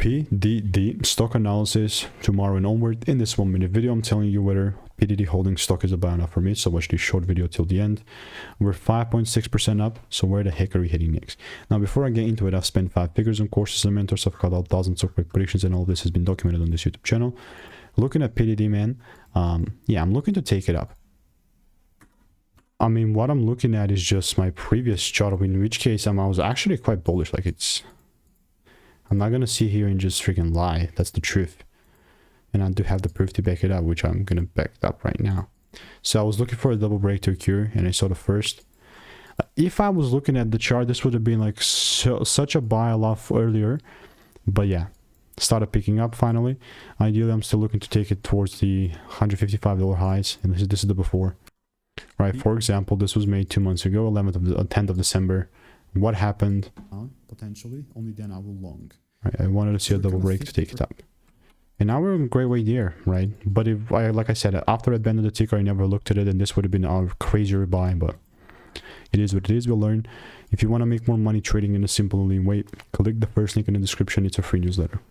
PDD stock analysis tomorrow and onward. In this 1 minute video, I'm telling you whether PDD Holdings stock is a buy or not for me. So watch this short video till the end. We're 5.6% up. So where the heck are we heading next? Now, before I get into it, I've spent 5 figures on courses and mentors. I've got thousands of quick predictions, and all this has been documented on this YouTube channel. Looking at PDD, man, yeah, I'm looking to take it up. I mean, what I'm looking at is just my previous chart, in which case I was actually quite bullish. Like, I'm not gonna sit here and just freaking lie. That's the truth, and I do have the proof to back it up, which I'm gonna back it up right now. So I was looking for a double break to occur, and I saw the first. If I was looking at the chart, this would have been like such a buy a lot earlier, but yeah, started picking up finally. Ideally, I'm still looking to take it towards the $155 highs, and this is the before. Right, for example, this was made 2 months ago, 10th of December. What happened? Potentially, only then I will long. Right, I wanted to see a double break to take it up. And now we're in a great way there, right? But if I, like I said, after I bended the ticker, I never looked at it, and this would have been a crazier buy, but it is what it is. We'll learn. If you want to make more money trading in a simple and lean way, click the first link in the description. It's a free newsletter.